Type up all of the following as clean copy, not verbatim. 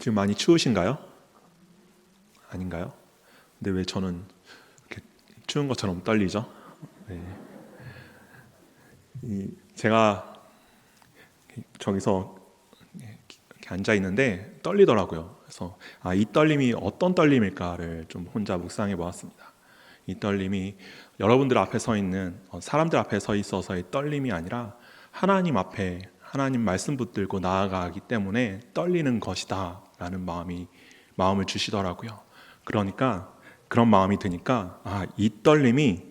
지금 많이 추우신가요? 아닌가요? 근데 왜 저는 이렇게 추운 것처럼 떨리죠? 네. 제가 저기서 이렇게 앉아 있는데 떨리더라고요. 그래서 이 떨림이 어떤 떨림일까를 좀 혼자 묵상해 보았습니다. 이 떨림이 여러분들 앞에 서 있는 사람들 앞에 서 있어서의 떨림이 아니라 하나님 앞에 하나님 말씀 붙들고 나아가기 때문에 떨리는 것이다 라는 마음을 주시더라고요. 그러니까 그런 마음이 드니까 이 떨림이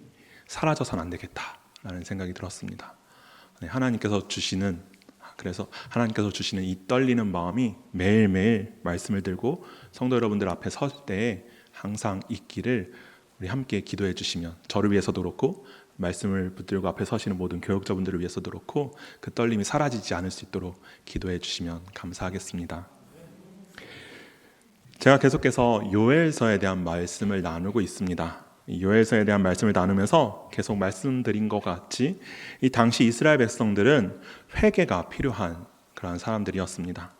사라져서는 안 되겠다 라는 생각이 들었습니다. 그래서 하나님께서 주시는 이 떨리는 마음이 매일매일 말씀을 들고 성도 여러분들 앞에 설 때에 항상 있기를 우리 함께 기도해 주시면, 저를 위해서도 그렇고 말씀을 붙들고 앞에 서시는 모든 교역자분들을 위해서도 그렇고 그 떨림이 사라지지 않을 수 있도록 기도해 주시면 감사하겠습니다. 제가 계속해서 요엘서에 대한 말씀을 나누고 있습니다. 이 요엘서에 대한 말씀을 나누면서 계속 말씀드린 것 같이 이 당시 이스라엘 백성들은 회개가 필요한 그런 사람들이었습니다.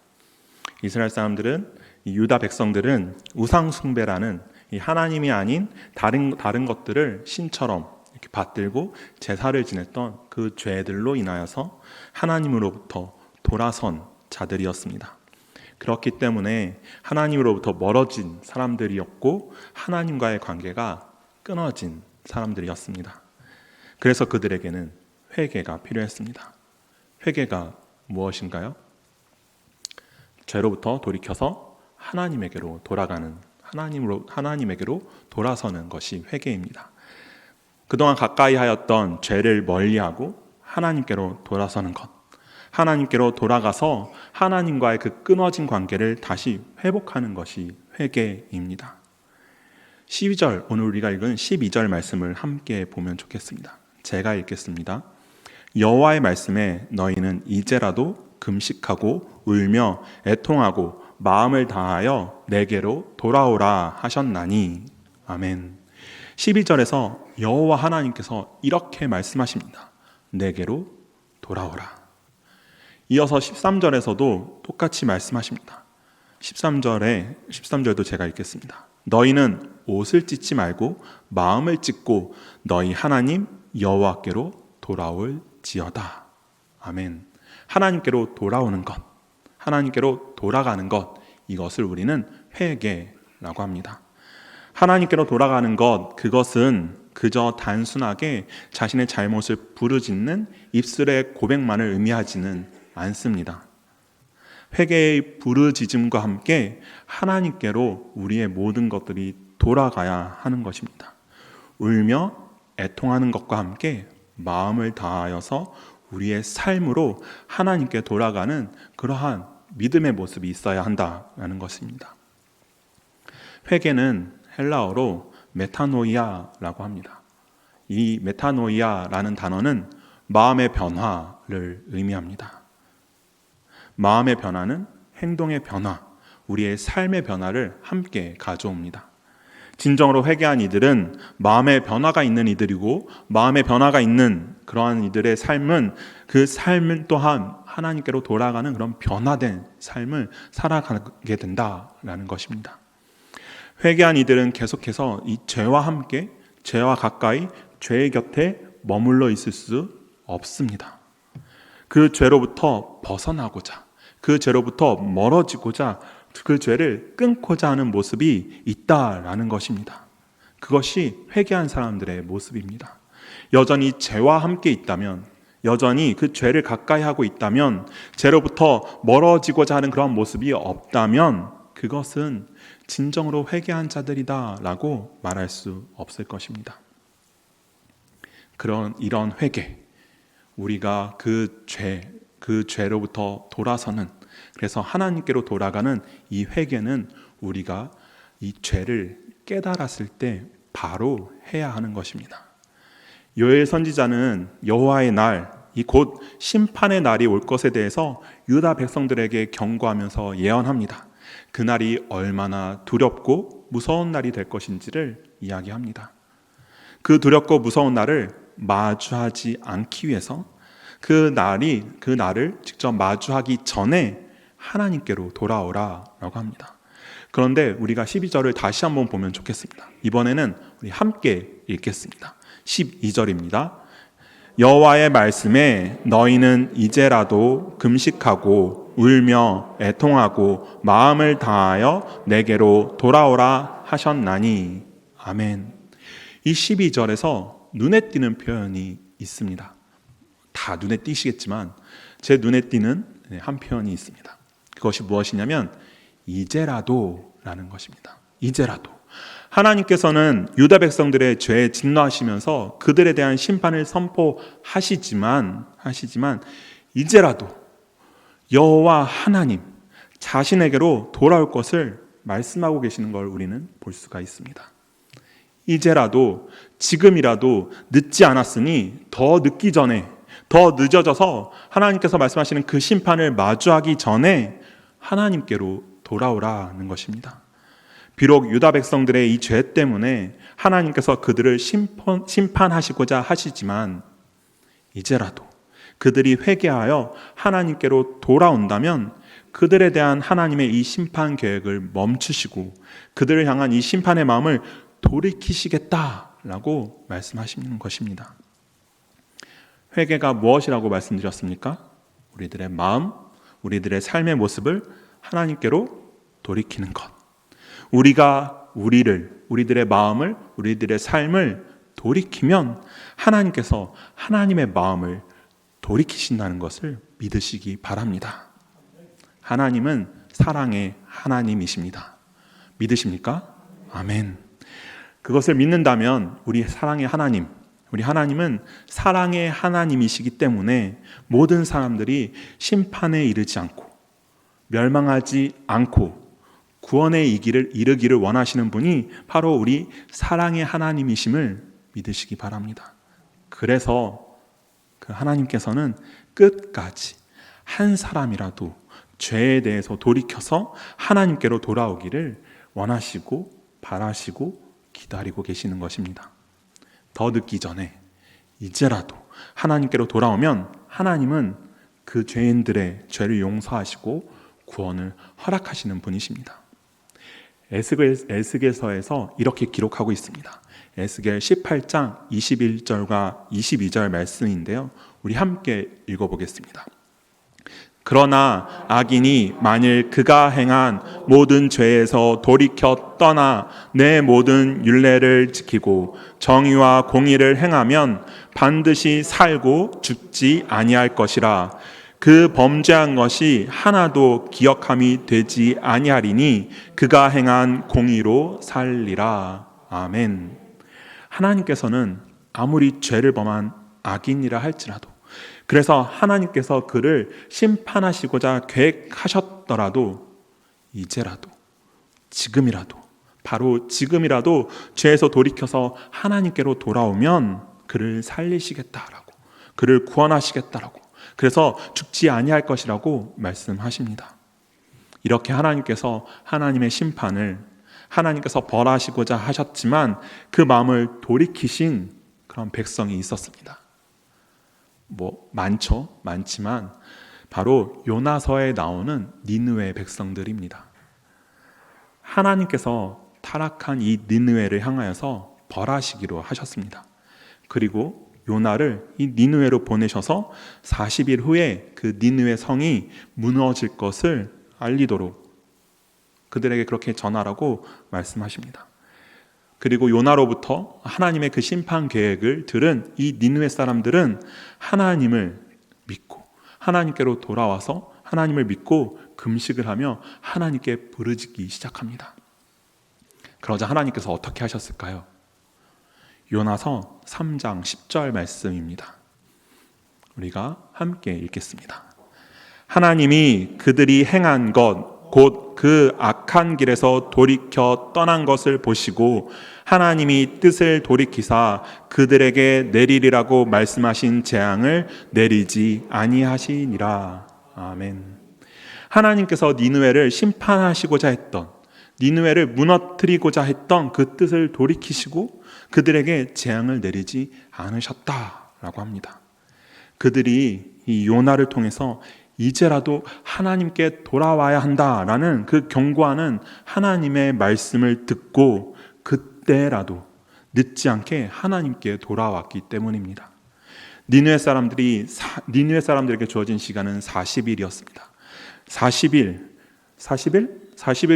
이스라엘 사람들은, 이 유다 백성들은 우상 숭배라는 이 하나님이 아닌 다른 것들을 신처럼 이렇게 받들고 제사를 지냈던 그 죄들로 인하여서 하나님으로부터 돌아선 자들이었습니다. 그렇기 때문에 하나님으로부터 멀어진 사람들이었고 하나님과의 관계가 끊어진 사람들이었습니다. 그래서 그들에게는 회개가 필요했습니다. 회개가 무엇인가요? 죄로부터 돌이켜서 하나님에게로 돌아서는 것이 회개입니다. 그동안 가까이 하였던 죄를 멀리하고 하나님께로 돌아서는 것, 하나님께로 돌아가서 하나님과의 그 끊어진 관계를 다시 회복하는 것이 회개입니다. 12절, 오늘 우리가 읽은 12절 말씀을 함께 보면 좋겠습니다. 제가 읽겠습니다. 여호와의 말씀에 너희는 이제라도 금식하고 울며 애통하고 마음을 다하여 내게로 돌아오라 하셨나니. 아멘. 12절에서 여호와 하나님께서 이렇게 말씀하십니다. 내게로 돌아오라. 이어서 13절에서도 똑같이 말씀하십니다. 13절도 제가 읽겠습니다. 너희는 옷을 찢지 말고 마음을 찢고 너희 하나님 여호와께로 돌아올지어다. 아멘. 하나님께로 돌아오는 것, 하나님께로 돌아가는 것, 이것을 우리는 회개라고 합니다. 하나님께로 돌아가는 것, 그것은 그저 단순하게 자신의 잘못을 부르짖는 입술의 고백만을 의미하지는 않습니다. 회개의 부르짖음과 함께 하나님께로 우리의 모든 것들이 돌아가야 하는 것입니다. 울며 애통하는 것과 함께 마음을 다하여서 우리의 삶으로 하나님께 돌아가는 그러한 믿음의 모습이 있어야 한다는 것입니다. 회개는 헬라어로 메타노이아라고 합니다. 이 메타노이아라는 단어는 마음의 변화를 의미합니다. 마음의 변화는 행동의 변화, 우리의 삶의 변화를 함께 가져옵니다. 진정으로 회개한 이들은 마음의 변화가 있는 이들이고, 마음의 변화가 있는 그러한 이들의 삶은 그 삶을 또한 하나님께로 돌아가는 그런 변화된 삶을 살아가게 된다라는 것입니다. 회개한 이들은 계속해서 이 죄와 함께, 죄와 가까이, 죄의 곁에 머물러 있을 수 없습니다. 그 죄로부터 벗어나고자, 그 죄로부터 멀어지고자, 그 죄를 끊고자 하는 모습이 있다라는 것입니다. 그것이 회개한 사람들의 모습입니다. 여전히 죄와 함께 있다면, 여전히 그 죄를 가까이 하고 있다면, 죄로부터 멀어지고자 하는 그런 모습이 없다면 그것은 진정으로 회개한 자들이다라고 말할 수 없을 것입니다. 이런 회개, 우리가 그 죄로부터 돌아서는, 그래서 하나님께로 돌아가는 이 회개는 우리가 이 죄를 깨달았을 때 바로 해야 하는 것입니다. 요엘 선지자는 여호와의 날, 이 곧 심판의 날이 올 것에 대해서 유다 백성들에게 경고하면서 예언합니다. 그날이 얼마나 두렵고 무서운 날이 될 것인지를 이야기합니다. 그 두렵고 무서운 날을 마주하지 않기 위해서 그 날을 직접 마주하기 전에 하나님께로 돌아오라라고 합니다. 그런데 우리가 12절을 다시 한번 보면 좋겠습니다. 이번에는 우리 함께 읽겠습니다. 12절입니다. 여호와의 말씀에 너희는 이제라도 금식하고 울며 애통하고 마음을 다하여 내게로 돌아오라 하셨나니. 아멘. 이 12절에서 눈에 띄는 표현이 있습니다. 다 눈에 띄시겠지만 제 눈에 띄는 한 표현이 있습니다. 그것이 무엇이냐면 이제라도 라는 것입니다. 이제라도. 하나님께서는 유다 백성들의 죄에 진노하시면서 그들에 대한 심판을 선포하시지만 이제라도 여호와 하나님 자신에게로 돌아올 것을 말씀하고 계시는 걸 우리는 볼 수가 있습니다. 이제라도, 지금이라도 늦지 않았으니 더 늦기 전에, 더 늦어져서 하나님께서 말씀하시는 그 심판을 마주하기 전에 하나님께로 돌아오라는 것입니다. 비록 유다 백성들의 이 죄 때문에 하나님께서 그들을 심판하시고자 하시지만 이제라도 그들이 회개하여 하나님께로 돌아온다면 그들에 대한 하나님의 이 심판 계획을 멈추시고 그들을 향한 이 심판의 마음을 돌이키시겠다라고 말씀하시는 것입니다. 회개가 무엇이라고 말씀드렸습니까? 우리들의 마음, 우리들의 삶의 모습을 하나님께로 돌이키는 것. 우리가 우리들의 마음을, 우리들의 삶을 돌이키면 하나님께서 하나님의 마음을 돌이키신다는 것을 믿으시기 바랍니다. 하나님은 사랑의 하나님이십니다. 믿으십니까? 아멘. 그것을 믿는다면 우리 사랑의 하나님, 우리 하나님은 사랑의 하나님이시기 때문에 모든 사람들이 심판에 이르지 않고 멸망하지 않고 구원의 이르기를 원하시는 분이 바로 우리 사랑의 하나님이심을 믿으시기 바랍니다. 그래서 그 하나님께서는 끝까지 한 사람이라도 죄에 대해서 돌이켜서 하나님께로 돌아오기를 원하시고 바라시고 기다리고 계시는 것입니다. 더 늦기 전에 이제라도 하나님께로 돌아오면 하나님은 그 죄인들의 죄를 용서하시고 구원을 허락하시는 분이십니다. 에스겔서에서 이렇게 기록하고 있습니다. 에스겔 18장 21절과 22절 말씀인데요. 우리 함께 읽어보겠습니다. 그러나 악인이 만일 그가 행한 모든 죄에서 돌이켜 떠나 내 모든 율례를 지키고 정의와 공의를 행하면 반드시 살고 죽지 아니할 것이라. 그 범죄한 것이 하나도 기억함이 되지 아니하리니 그가 행한 공의로 살리라. 아멘. 하나님께서는 아무리 죄를 범한 악인이라 할지라도, 그래서 하나님께서 그를 심판하시고자 계획하셨더라도 이제라도, 지금이라도, 바로 지금이라도 죄에서 돌이켜서 하나님께로 돌아오면 그를 살리시겠다라고, 그를 구원하시겠다라고, 그래서 죽지 아니할 것이라고 말씀하십니다. 이렇게 하나님께서 하나님의 심판을 하나님께서 벌하시고자 하셨지만 그 마음을 돌이키신 그런 백성이 있었습니다. 많지만 바로 요나서에 나오는 니느웨 백성들입니다. 하나님께서 타락한 이 니느웨를 향하여서 벌하시기로 하셨습니다. 그리고 요나를 이 니느웨로 보내셔서 40일 후에 그 니느웨 성이 무너질 것을 알리도록 그들에게 그렇게 전하라고 말씀하십니다. 그리고 요나로부터 하나님의 그 심판 계획을 들은 이 니느웨 사람들은 하나님을 믿고 하나님께로 돌아와서 하나님을 믿고 금식을 하며 하나님께 부르짖기 시작합니다. 그러자 하나님께서 어떻게 하셨을까요? 요나서 3장 10절 말씀입니다. 우리가 함께 읽겠습니다. 하나님이 그들이 행한 것 곧 그 악한 길에서 돌이켜 떠난 것을 보시고 하나님이 뜻을 돌이키사 그들에게 내리리라고 말씀하신 재앙을 내리지 아니하시니라. 아멘. 하나님께서 니느웨를 심판하시고자 했던, 니느웨를 무너뜨리고자 했던 그 뜻을 돌이키시고 그들에게 재앙을 내리지 않으셨다라고 합니다. 그들이 이 요나를 통해서 이제라도 하나님께 돌아와야 한다라는 그 경고하는 하나님의 말씀을 듣고 그때라도 늦지 않게 하나님께 돌아왔기 때문입니다. 니느웨 사람들에게 주어진 시간은 40일이었습니다. 40일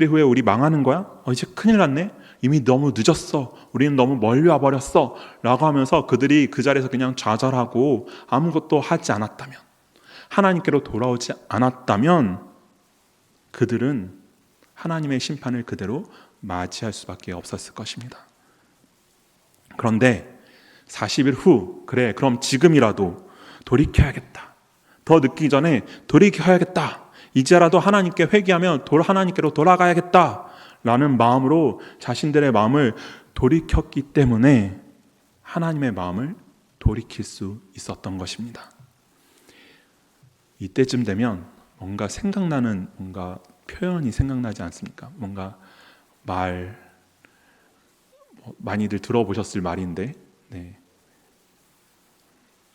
후에 우리 망하는 거야? 이제 큰일 났네? 이미 너무 늦었어. 우리는 너무 멀리 와버렸어. 라고 하면서 그들이 그 자리에서 그냥 좌절하고 아무것도 하지 않았다면, 하나님께로 돌아오지 않았다면 그들은 하나님의 심판을 그대로 맞이할 수밖에 없었을 것입니다. 그런데 40일 후, 그래 그럼 지금이라도 돌이켜야겠다. 더 늦기 전에 돌이켜야겠다. 이제라도 하나님께 회개하며 하나님께로 돌아가야겠다 라는 마음으로 자신들의 마음을 돌이켰기 때문에 하나님의 마음을 돌이킬 수 있었던 것입니다. 이때쯤 되면 뭔가 생각나는 뭔가 표현이 생각나지 않습니까? 뭔가 많이들 들어보셨을 말인데, 네.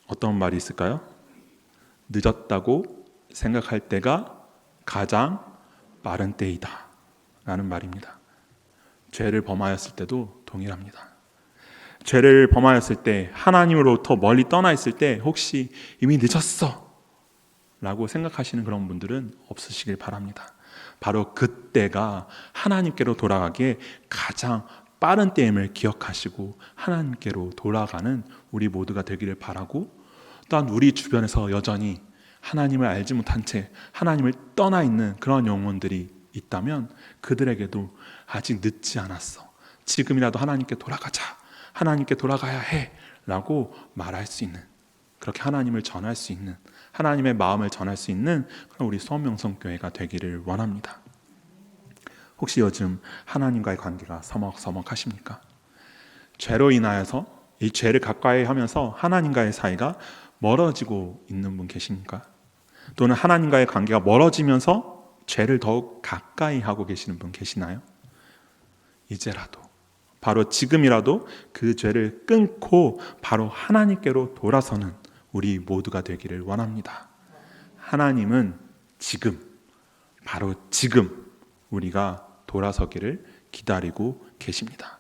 어떤 말이 있을까요? 늦었다고 생각할 때가 가장 빠른 때이다 라는 말입니다. 죄를 범하였을 때도 동일합니다. 죄를 범하였을 때, 하나님으로부터 멀리 떠나 있을 때 혹시 이미 늦었어 라고 생각하시는 그런 분들은 없으시길 바랍니다. 바로 그때가 하나님께로 돌아가기에 가장 빠른 때임을 기억하시고 하나님께로 돌아가는 우리 모두가 되기를 바라고, 또한 우리 주변에서 여전히 하나님을 알지 못한 채 하나님을 떠나 있는 그런 영혼들이 있다면 그들에게도 아직 늦지 않았어. 지금이라도 하나님께 돌아가자. 하나님께 돌아가야 해 라고 말할 수 있는, 그렇게 하나님을 전할 수 있는, 하나님의 마음을 전할 수 있는 그런 우리 수원명성교회가 되기를 원합니다. 혹시 요즘 하나님과의 관계가 서먹서먹하십니까? 죄로 인하여서 이 죄를 가까이 하면서 하나님과의 사이가 멀어지고 있는 분 계십니까? 또는 하나님과의 관계가 멀어지면서 죄를 더욱 가까이 하고 계시는 분 계시나요? 이제라도, 바로 지금이라도 그 죄를 끊고 바로 하나님께로 돌아서는 우리 모두가 되기를 원합니다. 하나님은 지금, 바로 지금 우리가 돌아서기를 기다리고 계십니다.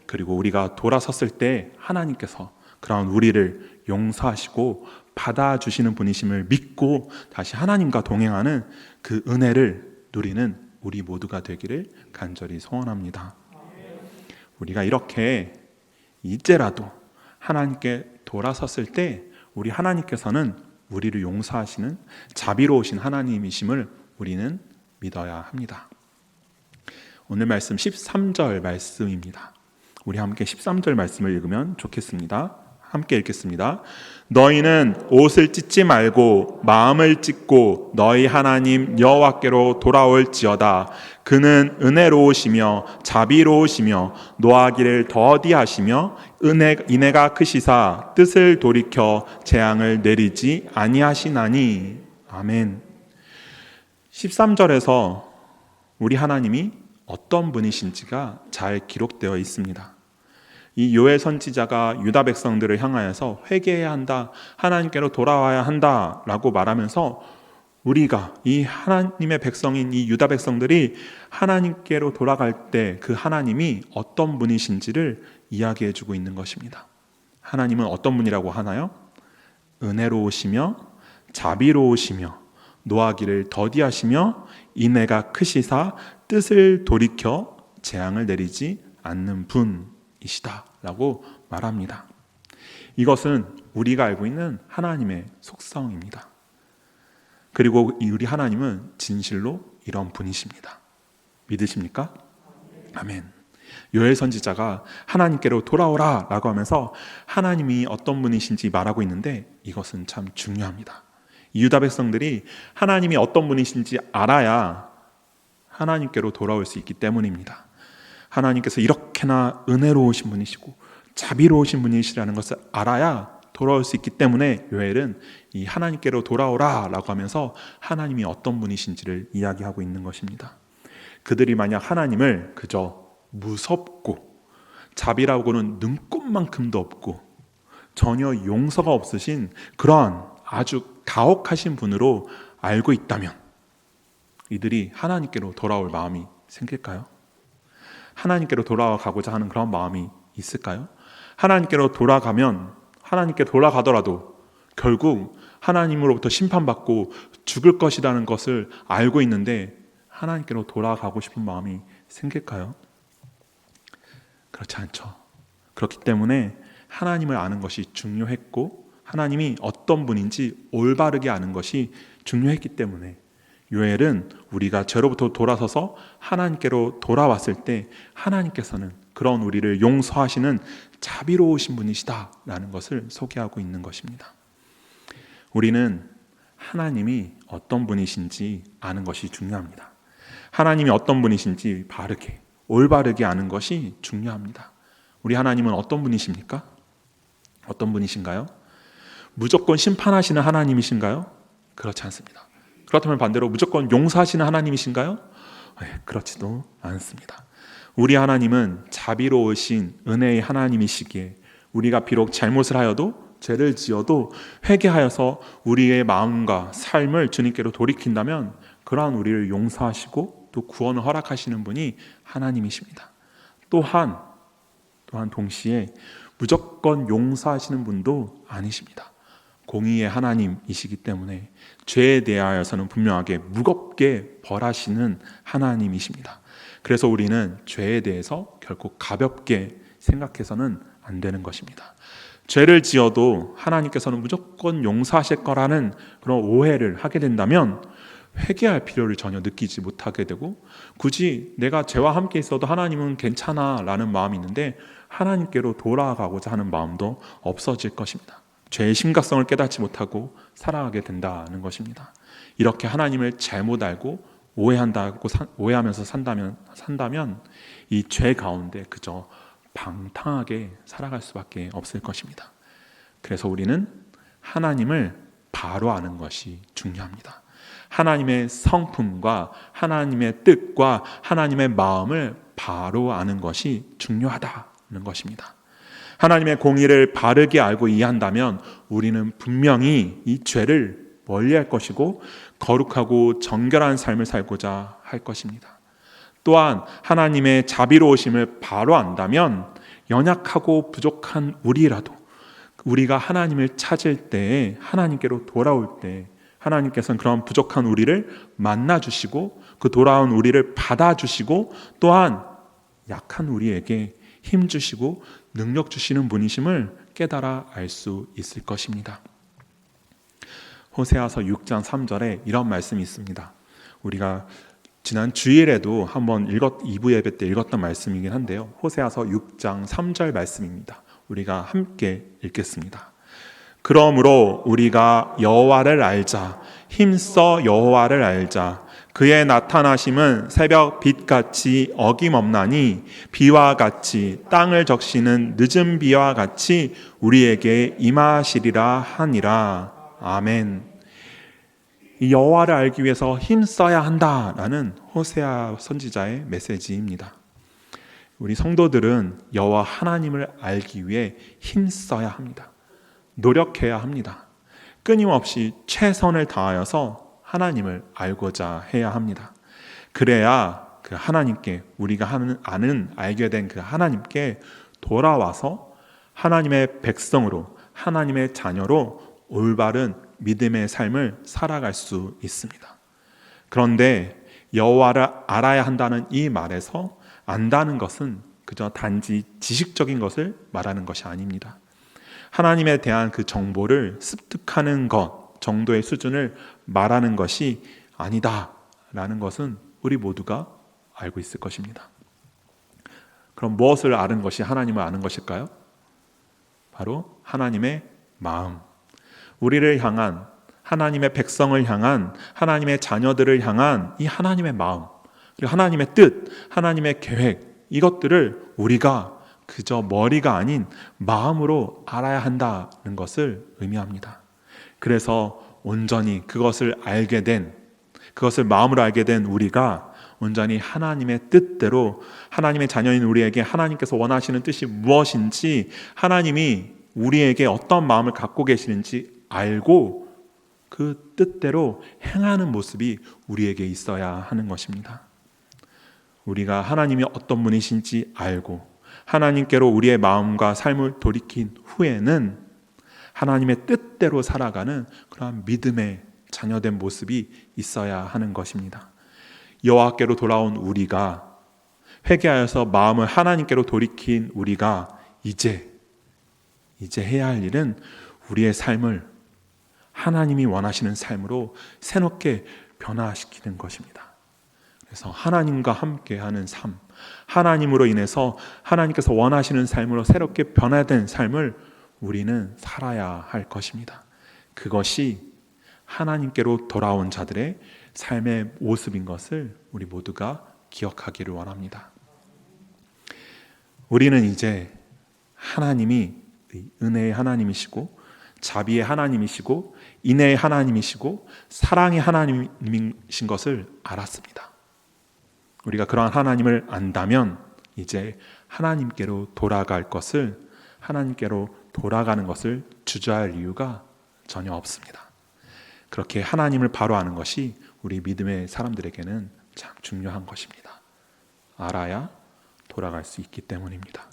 그리고 우리가 돌아섰을 때 하나님께서 그런 우리를 용서하시고 받아주시는 분이심을 믿고 다시 하나님과 동행하는 그 은혜를 누리는 우리 모두가 되기를 간절히 소원합니다. 우리가 이렇게 이제라도 하나님께 돌아섰을 때 우리 하나님께서는 우리를 용서하시는 자비로우신 하나님이심을 우리는 믿어야 합니다. 오늘 말씀 13절 말씀입니다. 우리 함께 13절 말씀을 읽으면 좋겠습니다. 함께 읽겠습니다. 너희는 옷을 찢지 말고 마음을 찢고 너희 하나님 여호와께로 돌아올지어다. 그는 은혜로우시며 자비로우시며 노하기를 더디하시며 인애가 크시사 뜻을 돌이켜 재앙을 내리지 아니하시나니. 아멘. 13절에서 우리 하나님이 어떤 분이신지가 잘 기록되어 있습니다. 이 요엘 선지자가 유다 백성들을 향하여서 회개해야 한다, 하나님께로 돌아와야 한다 라고 말하면서 우리가 이 하나님의 백성인 이 유다 백성들이 하나님께로 돌아갈 때 그 하나님이 어떤 분이신지를 이야기해 주고 있는 것입니다. 하나님은 어떤 분이라고 하나요? 은혜로우시며 자비로우시며 노하기를 더디하시며 인애가 크시사 뜻을 돌이켜 재앙을 내리지 않는 분이시다 라고 말합니다. 이것은 우리가 알고 있는 하나님의 속성입니다. 그리고 우리 하나님은 진실로 이런 분이십니다. 믿으십니까? 아멘. 요엘 선지자가 하나님께로 돌아오라 라고 하면서 하나님이 어떤 분이신지 말하고 있는데 이것은 참 중요합니다. 유다 백성들이 하나님이 어떤 분이신지 알아야 하나님께로 돌아올 수 있기 때문입니다. 하나님께서 이렇게나 은혜로우신 분이시고 자비로우신 분이시라는 것을 알아야 돌아올 수 있기 때문에 요엘은 이 하나님께로 돌아오라 라고 하면서 하나님이 어떤 분이신지를 이야기하고 있는 것입니다. 그들이 만약 하나님을 그저 무섭고 자비라고는 눈꼽만큼도 없고 전혀 용서가 없으신 그러한 아주 가혹하신 분으로 알고 있다면 이들이 하나님께로 돌아올 마음이 생길까요? 하나님께로 돌아가고자 하는 그런 마음이 있을까요? 하나님께로 돌아가면 하나님께 돌아가더라도 결국 하나님으로부터 심판받고 죽을 것이라는 것을 알고 있는데 하나님께로 돌아가고 싶은 마음이 생길까요? 그렇지 않죠. 그렇기 때문에 하나님을 아는 것이 중요했고 하나님이 어떤 분인지 올바르게 아는 것이 중요했기 때문에 요엘은 우리가 죄로부터 돌아서서 하나님께로 돌아왔을 때 하나님께서는 그런 우리를 용서하시는 자비로우신 분이시다라는 것을 소개하고 있는 것입니다. 우리는 하나님이 어떤 분이신지 아는 것이 중요합니다. 하나님이 어떤 분이신지 바르게, 올바르게 아는 것이 중요합니다. 우리 하나님은 어떤 분이십니까? 어떤 분이신가요? 무조건 심판하시는 하나님이신가요? 그렇지 않습니다. 그렇다면 반대로 무조건 용서하시는 하나님이신가요? 그렇지도 않습니다. 우리 하나님은 자비로우신 은혜의 하나님이시기에 우리가 비록 잘못을 하여도 죄를 지어도 회개하여서 우리의 마음과 삶을 주님께로 돌이킨다면 그러한 우리를 용서하시고 또 구원을 허락하시는 분이 하나님이십니다. 또한 동시에 무조건 용서하시는 분도 아니십니다. 공의의 하나님이시기 때문에 죄에 대하여서는 분명하게 무겁게 벌하시는 하나님이십니다. 그래서 우리는 죄에 대해서 결코 가볍게 생각해서는 안 되는 것입니다. 죄를 지어도 하나님께서는 무조건 용서하실 거라는 그런 오해를 하게 된다면 회개할 필요를 전혀 느끼지 못하게 되고 굳이 내가 죄와 함께 있어도 하나님은 괜찮아 라는 마음이 있는데 하나님께로 돌아가고자 하는 마음도 없어질 것입니다. 죄의 심각성을 깨닫지 못하고 살아가게 된다는 것입니다. 이렇게 하나님을 잘못 알고 오해하면서 산다면 이 죄 가운데 그저 방탕하게 살아갈 수밖에 없을 것입니다. 그래서 우리는 하나님을 바로 아는 것이 중요합니다. 하나님의 성품과 하나님의 뜻과 하나님의 마음을 바로 아는 것이 중요하다는 것입니다. 하나님의 공의를 바르게 알고 이해한다면 우리는 분명히 이 죄를 멀리할 것이고 거룩하고 정결한 삶을 살고자 할 것입니다. 또한 하나님의 자비로우심을 바로 안다면 연약하고 부족한 우리라도 우리가 하나님을 찾을 때에 하나님께로 돌아올 때 하나님께서는 그런 부족한 우리를 만나주시고 그 돌아온 우리를 받아주시고 또한 약한 우리에게 힘 주시고 능력 주시는 분이심을 깨달아 알 수 있을 것입니다. 호세아서 6장 3절에 이런 말씀이 있습니다. 우리가 지난 주일에도 한번 2부 예배 때 읽었던 말씀이긴 한데요. 호세아서 6장 3절 말씀입니다. 우리가 함께 읽겠습니다. 그러므로 우리가 여호와를 알자. 힘써 여호와를 알자. 그의 나타나심은 새벽 빛같이 어김없나니 비와 같이 땅을 적시는 늦은 비와 같이 우리에게 임하시리라 하니라. 아멘. 이 여호와를 알기 위해서 힘써야 한다라는 호세아 선지자의 메시지입니다. 우리 성도들은 여호와 하나님을 알기 위해 힘써야 합니다. 노력해야 합니다. 끊임없이 최선을 다하여서 하나님을 알고자 해야 합니다. 그래야 그 하나님께 우리가 알게 된 그 하나님께 돌아와서 하나님의 백성으로 하나님의 자녀로 올바른 믿음의 삶을 살아갈 수 있습니다. 그런데 여호와를 알아야 한다는 이 말에서 안다는 것은 그저 단지 지식적인 것을 말하는 것이 아닙니다. 하나님에 대한 그 정보를 습득하는 것 정도의 수준을 말하는 것이 아니다라는 것은 우리 모두가 알고 있을 것입니다. 그럼 무엇을 아는 것이 하나님을 아는 것일까요? 바로 하나님의 마음, 우리를 향한 하나님의 백성을 향한 하나님의 자녀들을 향한 이 하나님의 마음, 그리고 하나님의 뜻, 하나님의 계획, 이것들을 우리가 그저 머리가 아닌 마음으로 알아야 한다는 것을 의미합니다. 그래서 온전히 그것을 마음으로 알게 된 우리가 온전히 하나님의 뜻대로 하나님의 자녀인 우리에게 하나님께서 원하시는 뜻이 무엇인지 하나님이 우리에게 어떤 마음을 갖고 계시는지 알고 그 뜻대로 행하는 모습이 우리에게 있어야 하는 것입니다. 우리가 하나님이 어떤 분이신지 알고 하나님께로 우리의 마음과 삶을 돌이킨 후에는 하나님의 뜻대로 살아가는 그러한 믿음의 자녀된 모습이 있어야 하는 것입니다. 여호와께로 돌아온 우리가, 회개하여서 마음을 하나님께로 돌이킨 우리가 이제 해야 할 일은 우리의 삶을 하나님이 원하시는 삶으로 새롭게 변화시키는 것입니다. 그래서 하나님과 함께하는 삶, 하나님으로 인해서 하나님께서 원하시는 삶으로 새롭게 변화된 삶을 우리는 살아야 할 것입니다. 그것이 하나님께로 돌아온 자들의 삶의 모습인 것을 우리 모두가 기억하기를 원합니다. 우리는 이제 하나님이 은혜의 하나님이시고 자비의 하나님이시고 인애의 하나님이시고 사랑의 하나님이신 것을 알았습니다. 우리가 그러한 하나님을 안다면 이제 하나님께로 돌아가는 것을 주저할 이유가 전혀 없습니다. 그렇게 하나님을 바로 아는 것이 우리 믿음의 사람들에게는 참 중요한 것입니다. 알아야 돌아갈 수 있기 때문입니다.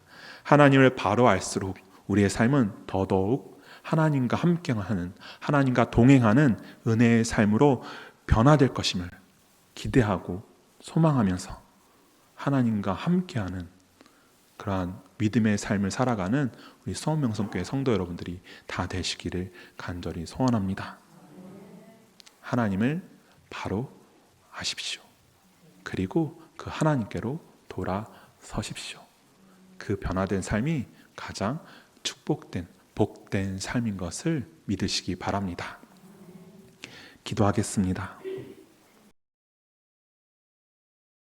하나님을 바로 알수록 우리의 삶은 더더욱 하나님과 함께하는, 하나님과 동행하는 은혜의 삶으로 변화될 것임을 기대하고 소망하면서 하나님과 함께하는 그러한 믿음의 삶을 살아가는 우리 수원명성교회 성도 여러분들이 다 되시기를 간절히 소원합니다. 하나님을 바로 아십시오. 그리고 그 하나님께로 돌아서십시오. 그 변화된 삶이 가장 축복된, 복된 삶인 것을 믿으시기 바랍니다. 기도하겠습니다.